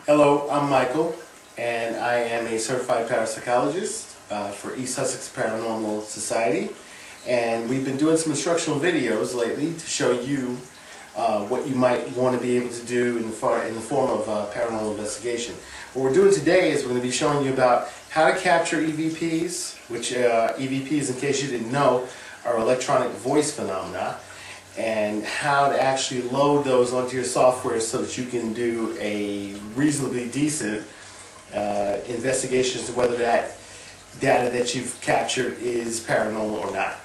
Hello, I'm Michael, and I am a certified parapsychologist for East Sussex Paranormal Society. And we've been doing some instructional videos lately to show you what you might want to be able to do in the form of paranormal investigation. What we're doing today is we're going to be showing you about how to capture EVPs, which EVPs, in case you didn't know, are electronic voice phenomena, and how to actually load those onto your software so that you can do a reasonably decent investigation as to whether that data that you've captured is paranormal or not.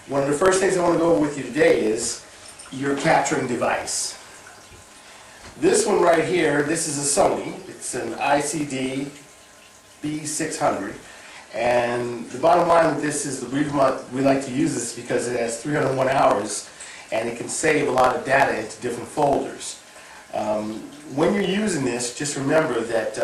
One of the first things I want to go over with you today is your capturing device. This one right here, this is a Sony. It's an ICD B600. And the bottom line with this is the reason why we like to use this because it has 301 hours and it can save a lot of data into different folders. When you're using this, just remember that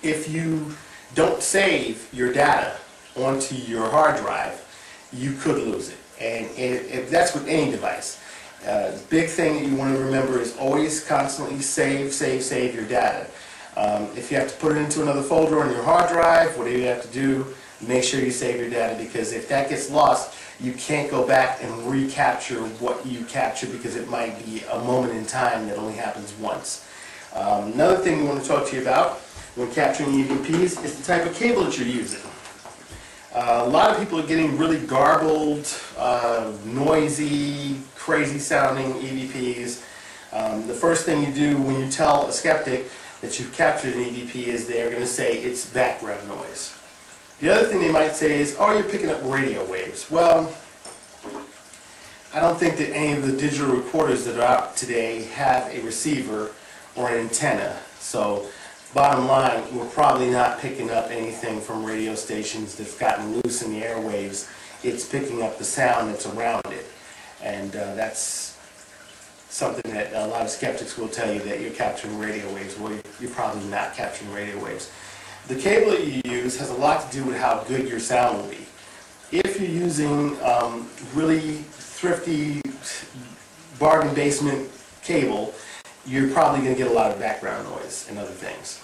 if you don't save your data onto your hard drive, you could lose it. And if that's with any device. The big thing that you want to remember is always constantly save your data. If you have to put it into another folder on your hard drive, whatever you have to do, make sure you save your data, because if that gets lost, you can't go back and recapture what you captured, because it might be a moment in time that only happens once. Another thing we want to talk to you about when capturing EVPs is the type of cable that you're using. A lot of people are getting really garbled, noisy, crazy sounding EVPs. The first thing you do when you tell a skeptic that you've captured an EVP is they're going to say it's background noise. The other thing they might say is, oh, you're picking up radio waves. Well, I don't think that any of the digital recorders that are out today have a receiver or an antenna. So, bottom line, we're probably not picking up anything from radio stations that's gotten loose in the airwaves. It's picking up the sound that's around it. And that's something that a lot of skeptics will tell you, that you're capturing radio waves. Well, you're probably not capturing radio waves. The cable that you use has a lot to do with how good your sound will be. If you're using really thrifty bargain basement cable, you're probably going to get a lot of background noise and other things.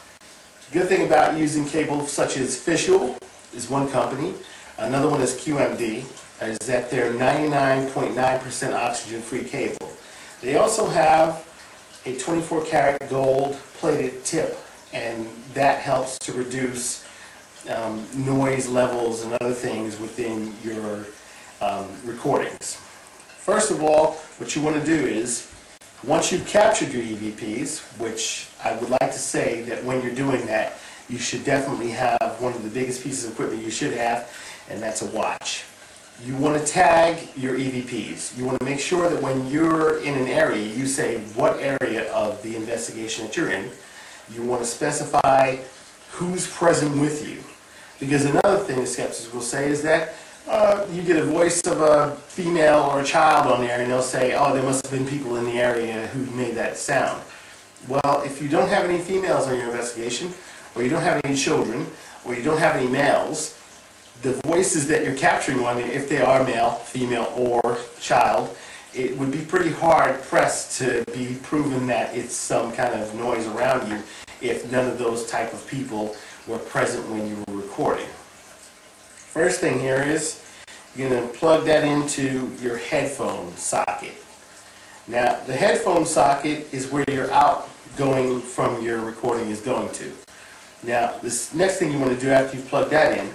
The good thing about using cable such as Fishel is one company. Another one is QMD, is that they're 99.9% oxygen-free cable. They also have a 24 karat gold plated tip, and that helps to reduce noise levels and other things within your recordings. First of all, what you want to do is, once you've captured your EVPs, which I would like to say that when you're doing that, you should definitely have one of the biggest pieces of equipment you should have, and that's a watch. You want to tag your EVPs. You want to make sure that when you're in an area, you say what area of the investigation that you're in. You want to specify who's present with you. Because another thing the skeptics will say is that you get a voice of a female or a child on there, and they'll say, oh, there must have been people in the area who made that sound. Well, if you don't have any females on your investigation, or you don't have any children, or you don't have any males, the voices that you're capturing on there, if they are male, female, or child, it would be pretty hard pressed to be proven that it's some kind of noise around you if none of those type of people were present when you were recording. First thing here is you're going to plug that into your headphone socket. Now, the headphone socket is where your outgoing from your recording is going to. Now, this next thing you want to do after you've plugged that in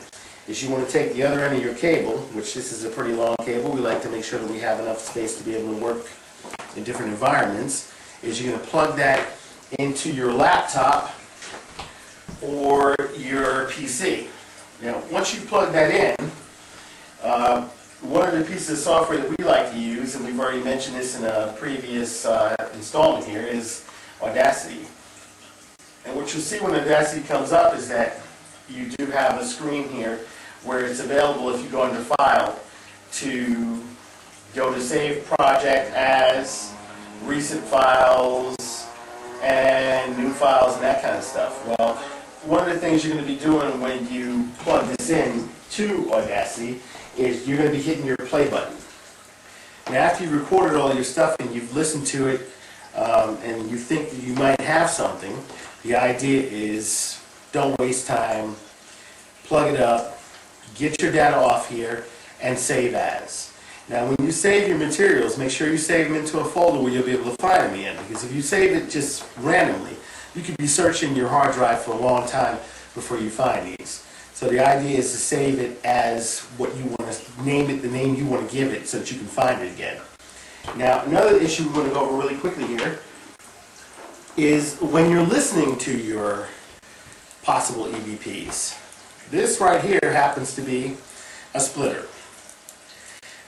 is you want to take the other end of your cable, which this is a pretty long cable. We like to make sure that we have enough space to be able to work in different environments, is you're going to plug that into your laptop or your PC. Now, once you plug that in, one of the pieces of software that we like to use, and we've already mentioned this in a previous installment here, is Audacity. And what you'll see when Audacity comes up is that you do have a screen here where it's available, if you go under File, to go to Save Project As, Recent Files, and New Files, and that kind of stuff. Well, one of the things you're going to be doing when you plug this in to Audacity is you're going to be hitting your play button. And after you've recorded all your stuff and you've listened to it and you think that you might have something, the idea is don't waste time, plug it up, get your data off here, and save as. Now when you save your materials, make sure you save them into a folder where you'll be able to find them again, because if you save it just randomly, you could be searching your hard drive for a long time before you find these. So the idea is to save it as what you want to name it, the name you want to give it, so that you can find it again. Now another issue we're going to go over really quickly here is when you're listening to your possible EVPs. This right here happens to be a splitter.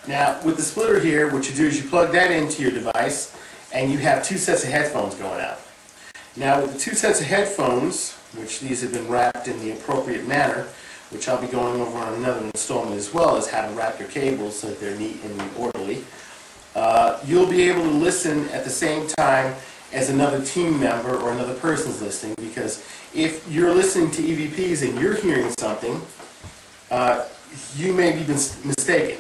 Now with the splitter here, what you do is you plug that into your device and you have two sets of headphones going out. Now with the two sets of headphones, which these have been wrapped in the appropriate manner, which I'll be going over on another installment as well as how to wrap your cables so that they're neat and orderly, you'll be able to listen at the same time as another team member or another person's listening, because if you're listening to EVPs and you're hearing something, you may be mistaken.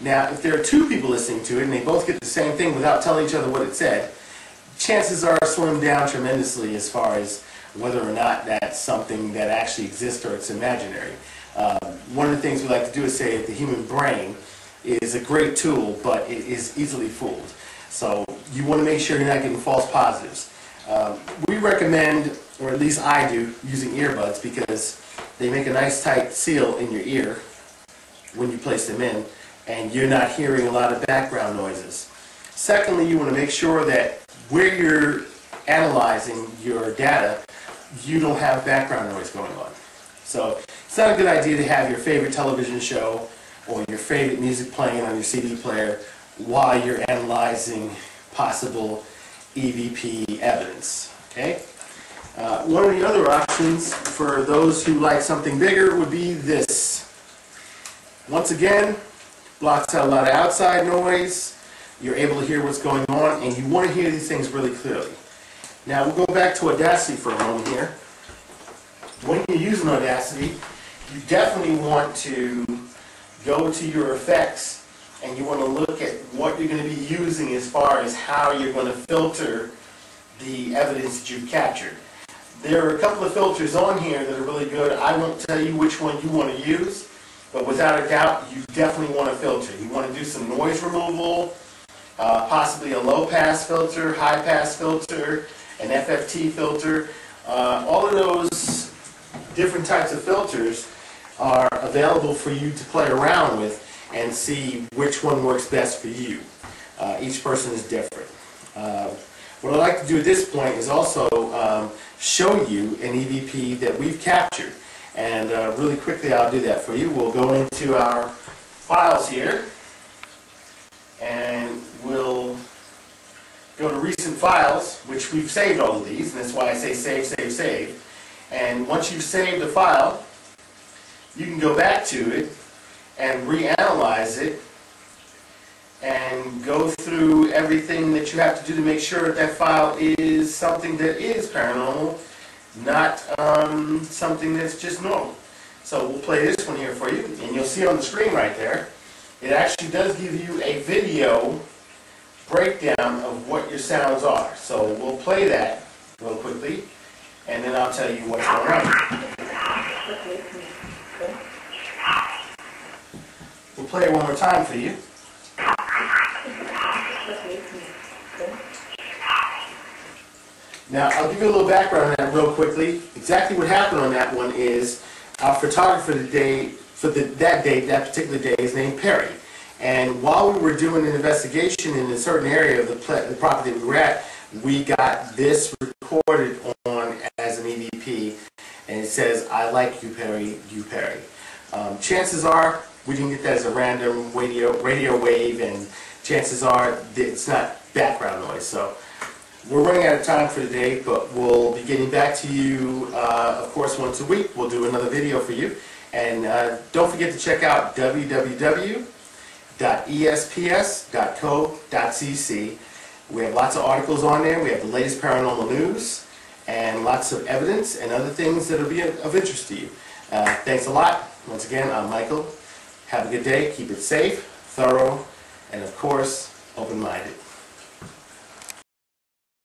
Now, if there are two people listening to it and they both get the same thing without telling each other what it said, chances are slim down tremendously as far as whether or not that's something that actually exists or it's imaginary. One of the things we like to do is say that the human brain is a great tool, but it is easily fooled. So you want to make sure you're not getting false positives. We recommend, or at least I do, using earbuds because they make a nice tight seal in your ear when you place them in, and you're not hearing a lot of background noises. Secondly, you want to make sure that where you're analyzing your data, you don't have background noise going on. So it's not a good idea to have your favorite television show or your favorite music playing on your CD player while you're analyzing possible EVP evidence. Okay? One of the other options for those who like something bigger would be this. Once again, blocks out a lot of outside noise. You're able to hear what's going on, and you want to hear these things really clearly. Now we'll go back to Audacity for a moment here. When you're using Audacity, you definitely want to go to your effects and you want to look at what you're going to be using as far as how you're going to filter the evidence that you've captured. There are a couple of filters on here that are really good. I won't tell you which one you want to use, but without a doubt, you definitely want to filter. You want to do some noise removal, possibly a low-pass filter, high-pass filter, an FFT filter. All of those different types of filters are available for you to play around with and see which one works best for you. Each person is different. What I'd like to do at this point is also show you an EVP that we've captured. And really quickly I'll do that for you. We'll go into our files here and we'll go to recent files, which we've saved all of these, and that's why I say save, save, save. And once you've saved a file, you can go back to it and reanalyze it and go through everything that you have to do to make sure that that file is something that is paranormal, not something that's just normal. So we'll play this one here for you, and you'll see on the screen right there, it actually does give you a video breakdown of what your sounds are. So we'll play that real quickly, and then I'll tell you what's going on. We'll play it one more time for you. Now, I'll give you a little background on that real quickly. Exactly what happened on that one is our photographer today, for that particular day, is named Perry. And while we were doing an investigation in a certain area of the property that we were at, we got this recorded on as an EVP, and it says, "I like you, Perry, you, Perry." Chances are we didn't get that as a random radio wave, and chances are that it's not background noise. So we're running out of time for today, but we'll be getting back to you, of course, once a week. We'll do another video for you. And don't forget to check out www.esps.co.cc. We have lots of articles on there. We have the latest paranormal news and lots of evidence and other things that will be of interest to you. Thanks a lot. Once again, I'm Michael. Have a good day. Keep it safe, thorough, and of course, open-minded.